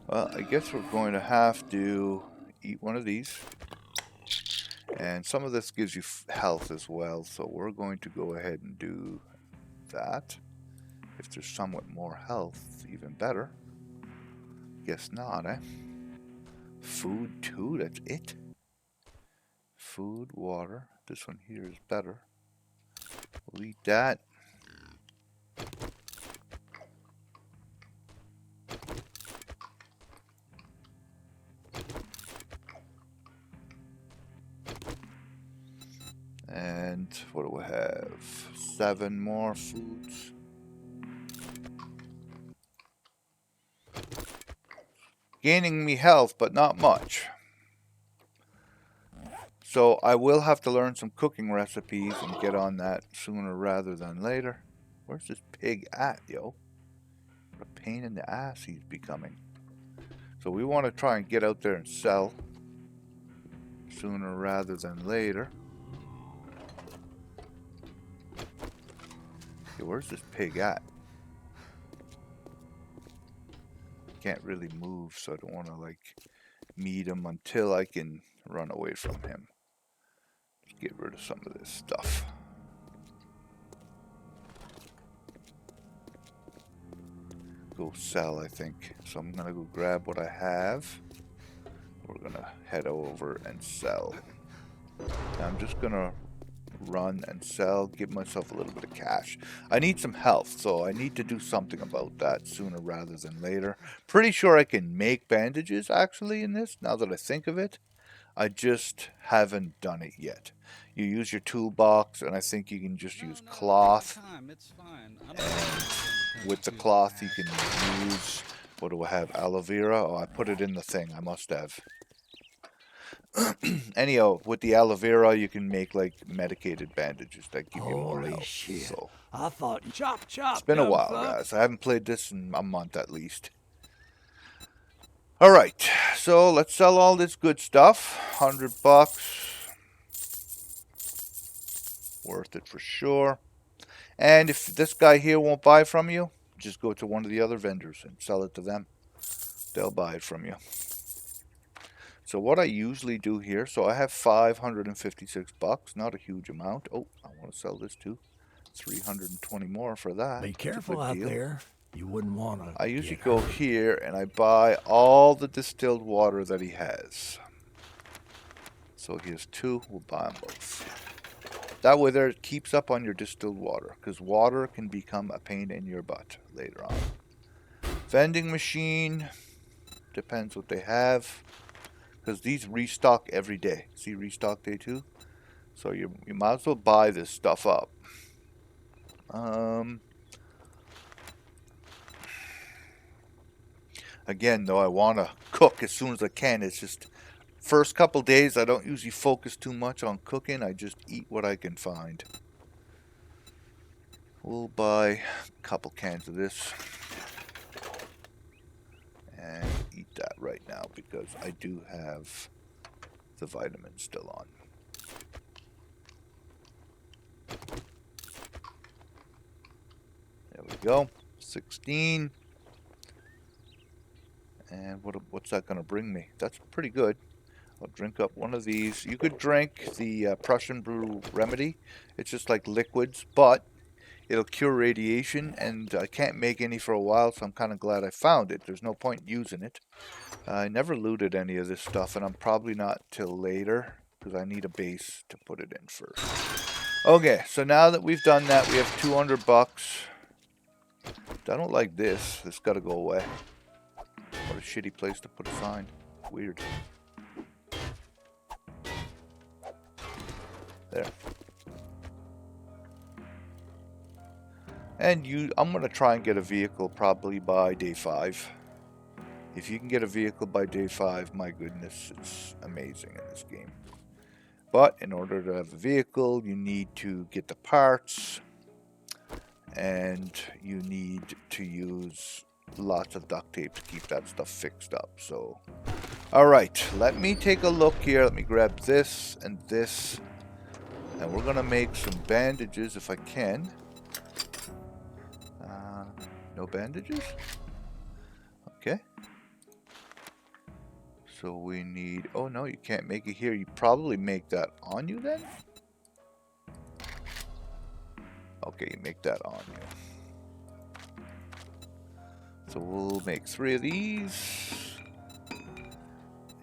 Well, I guess we're going to have to eat one of these. And some of this gives you health as well, so we're going to go ahead and do that. If there's somewhat more health, even better. Guess not, eh? Food too, that's it? Food, water. This one here is better. We'll eat that. And what do we have? 7 more foods. Gaining me health, but not much. So I will have to learn some cooking recipes and get on that sooner rather than later. Where's this pig at, yo? What a pain in the ass he's becoming. So we want to try and get out there and sell sooner rather than later. Okay, where's this pig at? Can't really move, so I don't want to like meet him until I can run away from him. Let's get rid of some of this stuff. Go sell, I think. So I'm gonna go grab what I have. We're gonna head over and sell. I'm just gonna run and sell, give myself a little bit of cash. I need some health, so I need to do something about that sooner rather than later. Pretty sure I can make bandages actually in this, now that I think of it. I just haven't done it yet. You use your toolbox, and I think you can just use cloth. It's fine. And with the cloth, you can use, what do I have, aloe vera? Oh, I put it in the thing, I must have. Anyhow, with the aloe vera, you can make like medicated bandages that give you more Holy health. shit. So, I thought, chop, chop. it's been a dumb while, fuck. guys. I haven't played this in a month at least. Alright, so let's sell all this good stuff. $100. Worth it for sure. And if this guy here won't buy from you, just go to one of the other vendors and sell it to them. They'll buy it from you. So what I usually do here, so I have $556, not a huge amount. Oh, I want to sell this too. 320 more for that. Be That's a careful good out deal. there. You wouldn't want to. I usually go here and I buy all the distilled water that he has. So he has 2, we'll buy them both. That way there it keeps up on your distilled water, because water can become a pain in your butt later on. Vending machine, depends what they have. Because these restock every day. See, restock day 2? So you might as well buy this stuff up. Again, though, I want to cook as soon as I can. It's just, first couple days, I don't usually focus too much on cooking. I just eat what I can find. We'll buy a couple cans of this. And eat that right now because I do have the vitamins still on. There we go. 16. And what's that going to bring me? That's pretty good. I'll drink up one of these. You could drink the Prussian Brew Remedy. It's just like liquids, but it'll cure radiation, and I can't make any for a while, so I'm kind of glad I found it. There's no point using it. I never looted any of this stuff, and I'm probably not till later, because I need a base to put it in first. Okay, so now that we've done that, we have $200. I don't like this. This got to go away. What a shitty place to put a sign. Weird. There. And I'm going to try and get a vehicle probably by day 5. If you can get a vehicle by day 5, my goodness, it's amazing in this game. But in order to have a vehicle, you need to get the parts. And you need to use lots of duct tape to keep that stuff fixed up. So, alright, let me take a look here. Let me grab this and this. And we're going to make some bandages if I can. No bandages? Okay. So we need... Oh no, you can't make it here. You probably make that on you then? Okay, you make that on you. So we'll make 3 of these.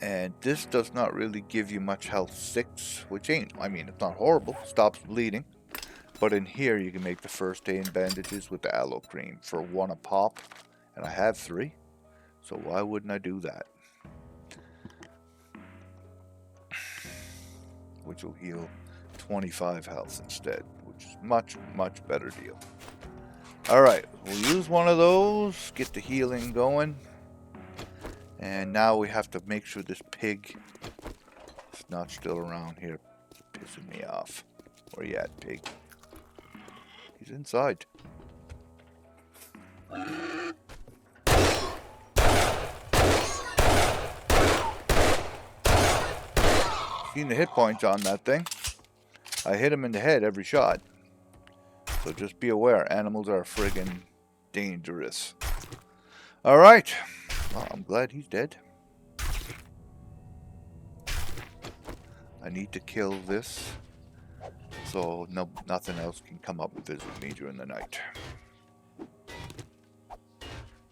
And this does not really give you much health. 6, which ain't, I mean, it's not horrible. Stops bleeding. But in here, you can make the first aid bandages with the aloe cream for 1 a pop. And I have 3. So why wouldn't I do that? Which will heal 25 health instead, which is much, much better deal. Alright, we'll use one of those, get the healing going. And now we have to make sure this pig is not still around here, pissing me off. Where you at, pig? He's inside. Seen the hit points on that thing. I hit him in the head every shot. So just be aware, animals are friggin' dangerous. Alright. Well, I'm glad he's dead. I need to kill this so nothing else can come up and visit me during the night.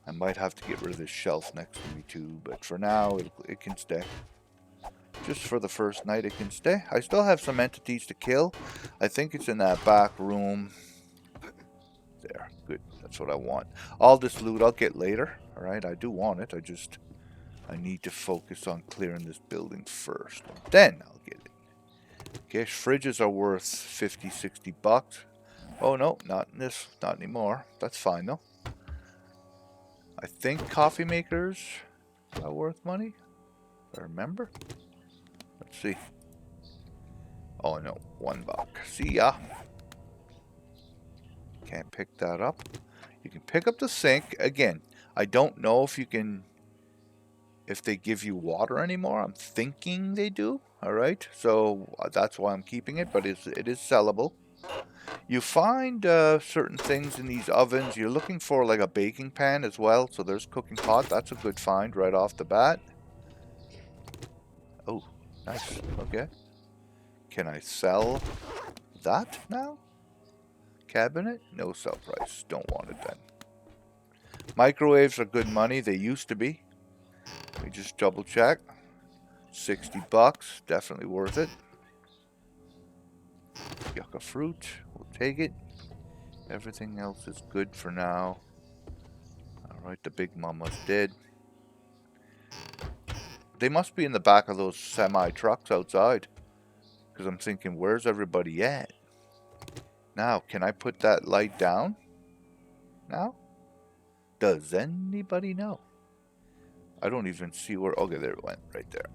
I might have to get rid of this shelf next to me too, but for now it can stay. Just for the first night it can stay. I still have some entities to kill. I think it's in that back room. There, good. That's what I want. All this loot I'll get later. Alright, I do want it. I need to focus on clearing this building first. Then I'll get it. Okay, fridges are worth 50, 60 bucks. Oh no, not in this. Not anymore. That's fine though. I think coffee makers are worth money. If I remember. Let's see. Oh no, $1. See ya. Can't pick that up. You can pick up the sink. Again, I don't know if you can, if they give you water anymore. I'm thinking they do. Alright, so that's why I'm keeping it, but it is sellable. You find certain things in these ovens. You're looking for like a baking pan as well. So there's cooking pot. That's a good find right off the bat. Oh, nice. Okay. Can I sell that now? Cabinet? No sell price. Don't want it then. Microwaves are good money. They used to be. Let me just double check. 60 bucks. Definitely worth it. Yucca fruit. We'll take it. Everything else is good for now. Alright, the big mama's dead. They must be in the back of those semi-trucks outside. Because I'm thinking, where's everybody at? Now, can I put that light down? Now? Does anybody know? I don't even see where... Okay, there it went. Right there.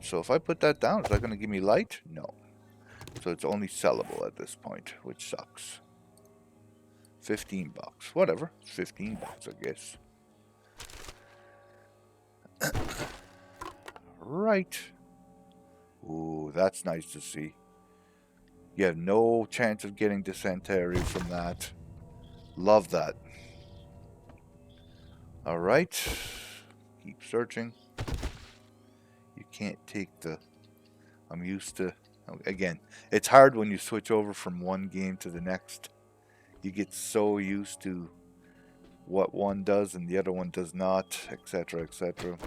So if I put that down, is that going to give me light? No. So it's only sellable at this point, which sucks. 15 bucks. Whatever. 15 bucks, I guess. Right. Ooh, that's nice to see. You have no chance of getting dysentery from that. Love that. Alright. Keep searching. You can't take the... I'm used to... Again, it's hard when you switch over from one game to the next. You get so used to what one does and the other one does not, etc., etc.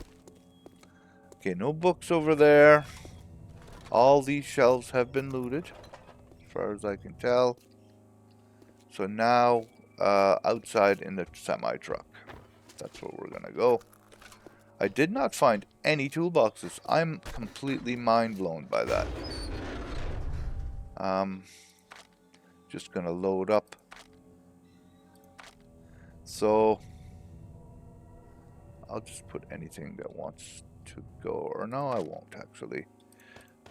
Okay, no books over there. All these shelves have been looted, as far as I can tell. So now, outside in the semi-truck. That's where we're going to go. I did not find any toolboxes. I'm completely mind blown by that. Just going to load up. So, I'll just put anything that wants to go. Or no, I won't actually.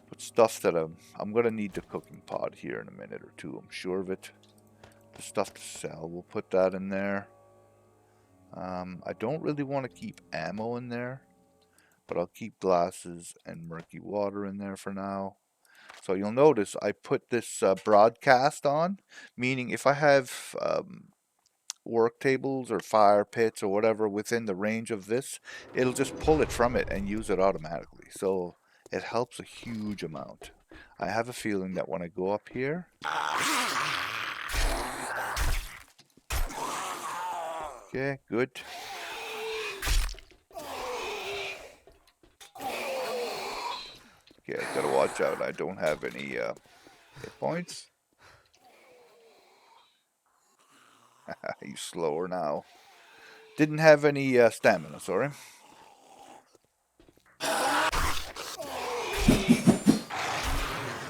Put stuff that I'm going to need the cooking pot here in a minute or two. I'm sure of it. The stuff to sell, we'll put that in there. I don't really want to keep ammo in there. But I'll keep glasses and murky water in there for now. So you'll notice I put this broadcast on. Meaning if I have... work tables or fire pits or whatever within the range of this, it'll just pull it from it and use it automatically. So it helps a huge amount. I have a feeling that when I go up here... Okay, good. watch out. I don't have any hit points. He's slower now. Didn't have any stamina, sorry. There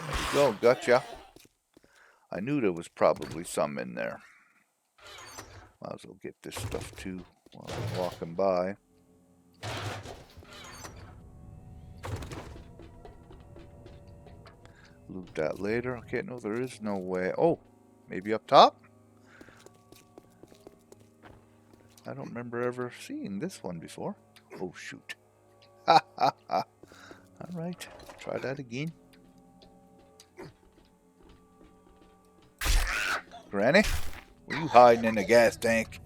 we go, gotcha. I knew there was probably some in there. Might as well get this stuff too while I'm walking by. Loot that later. Okay, no, there is no way. Oh, maybe up top? I don't remember ever seeing this one before. Oh, shoot. Ha ha ha. Alright, try that again. Granny? Were you hiding in the gas tank?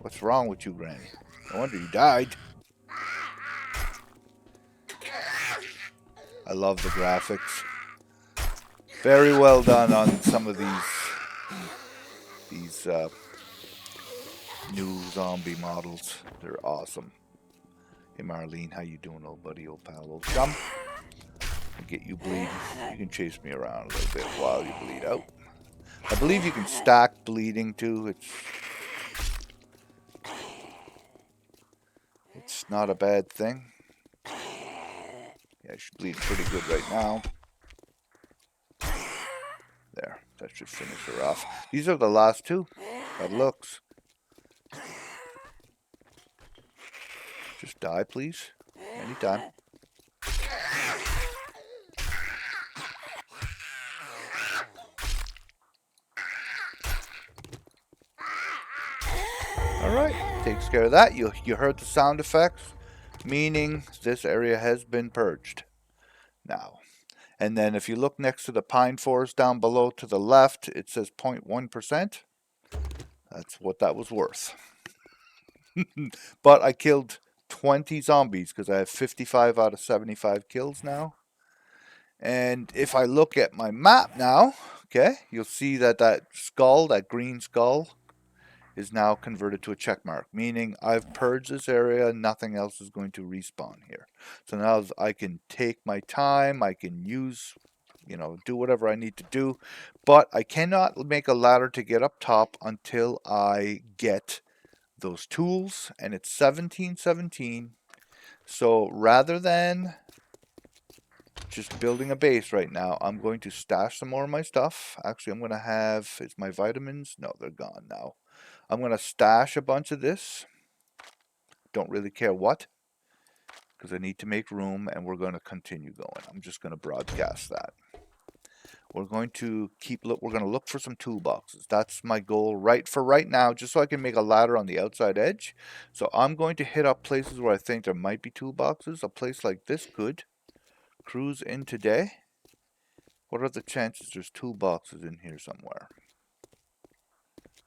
What's wrong with you, Granny? No wonder you died. I love the graphics. Very well done on some of these new zombie models. They're awesome. Hey Marlene, how you doing, old buddy, old pal, old chum? I'll get you bleeding. You can chase me around a little bit while you bleed out. I believe you can stack bleeding too. It's not a bad thing. Yeah, she's bleeding pretty good right now. There, that should finish her off. These are the last two. That looks. Just die, please. Anytime. Alright, takes care of that. You heard the sound effects, meaning this area has been purged. Now, and then if you look next to the pine forest down below to the left, it says 0.1%. That's what that was worth. But I killed 20 zombies because I have 55 out of 75 kills now. And if I look at my map now, okay, you'll see that that skull, that green skull, is now converted to a check mark, meaning I've purged this area, nothing else is going to respawn here. So now I can take my time, I can use, do whatever I need to do, but I cannot make a ladder to get up top until I get those tools, and it's 1717. So rather than just building a base right now, I'm going to stash some more of my stuff. Actually, I'm going to have, is my vitamins? No, they're gone now. I'm going to stash a bunch of this. Don't really care what, because I need to make room, and we're going to continue going. I'm just going to broadcast that. We're going to we're going to look for some toolboxes. That's my goal right now, just so I can make a ladder on the outside edge. So I'm going to hit up places where I think there might be toolboxes. A place like this could cruise in today. What are the chances there's toolboxes in here somewhere?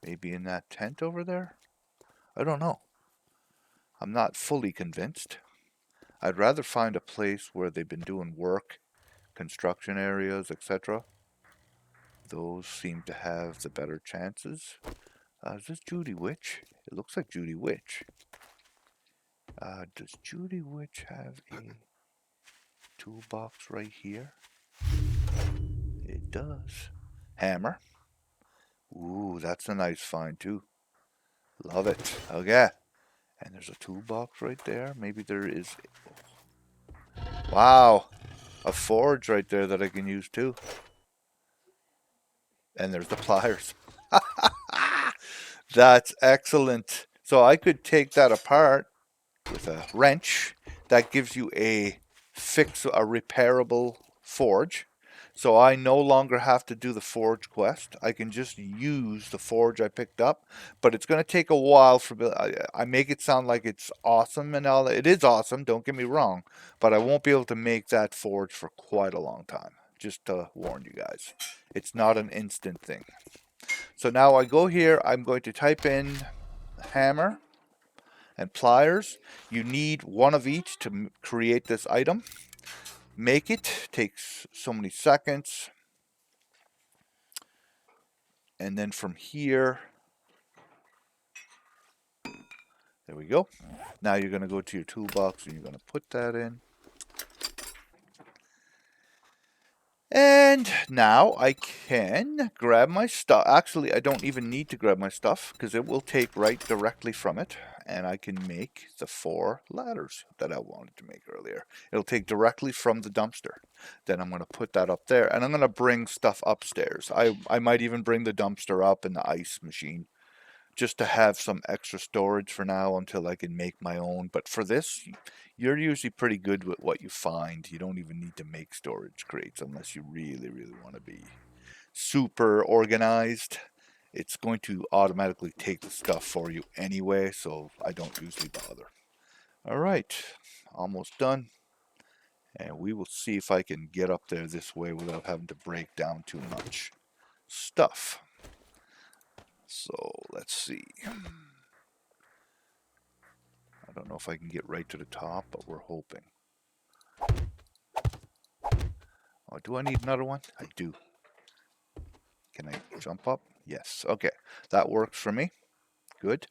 Maybe in that tent over there? I don't know. I'm not fully convinced. I'd rather find a place where they've been doing work, construction areas, etc. Those seem to have the better chances. Is this Judy Witch? It looks like Judy Witch. Does Judy Witch have a toolbox right here? It does. Hammer. Ooh, that's a nice find too. Love it. Okay. And there's a toolbox right there. Maybe there is. Wow. A forge right there that I can use too. And there's the pliers. That's excellent. So I could take that apart with a wrench. That gives you a repairable forge. So I no longer have to do the forge quest. I can just use the forge I picked up. But it's going to take a while for I make it sound like it's awesome and all. It is awesome, don't get me wrong. But I won't be able to make that forge for quite a long time. Just to warn you guys. It's not an instant thing. So now I go here. I'm going to type in hammer and pliers. You need one of each to create this item. Make it takes so many seconds, and then from here, there we go. Now you're going to go to your toolbox and you're going to put that in. And now I can grab my stuff. Actually, I don't even need to grab my stuff because it will take right directly from it. And I can make the 4 ladders that I wanted to make earlier. It'll take directly from the dumpster. Then I'm going to put that up there. And I'm going to bring stuff upstairs. I might even bring the dumpster up and the ice machine just to have some extra storage for now until I can make my own. But for this, you're usually pretty good with what you find. You don't even need to make storage crates unless you really, really want to be super organized. It's going to automatically take the stuff for you anyway, so I don't usually bother. All right, almost done. And we will see if I can get up there this way without having to break down too much stuff. So let's see. I don't know if I can get right to the top, but we're hoping. Oh, do I need another one? I do. Can I jump up? Yes. Okay. That works for me. Good.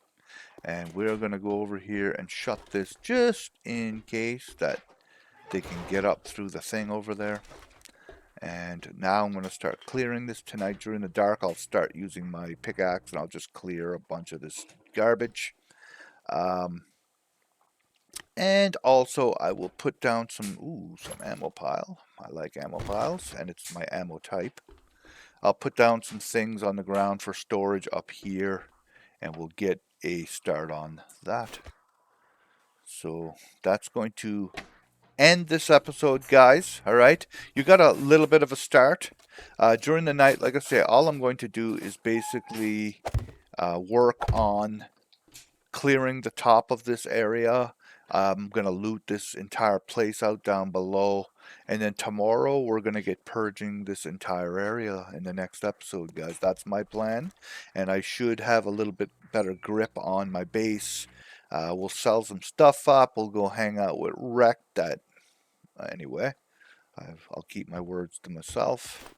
And we're going to go over here and shut this just in case that they can get up through the thing over there. And now I'm going to start clearing this tonight. During the dark, I'll start using my pickaxe and I'll just clear a bunch of this garbage. And also I will put down some ammo pile. I like ammo piles, and it's my ammo type. I'll put down some things on the ground for storage up here, and we'll get a start on that. So that's going to end this episode, guys. All right, you got a little bit of a start. During the night, like I say, all I'm going to do is basically work on clearing the top of this area. I'm going to loot this entire place out down below. And then tomorrow we're going to get purging this entire area in the next episode, guys. That's my plan. And I should have a little bit better grip on my base. We'll sell some stuff up. We'll go hang out with Rec. Anyway, I'll keep my words to myself.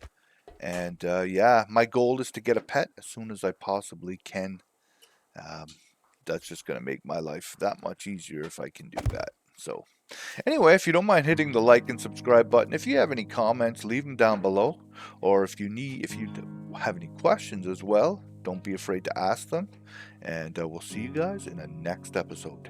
And yeah, my goal is to get a pet as soon as I possibly can. That's just going to make my life that much easier if I can do that. So anyway, if you don't mind hitting the like and subscribe button, if you have any comments, leave them down below. Or if you have any questions as well, don't be afraid to ask them. And we'll see you guys in the next episode.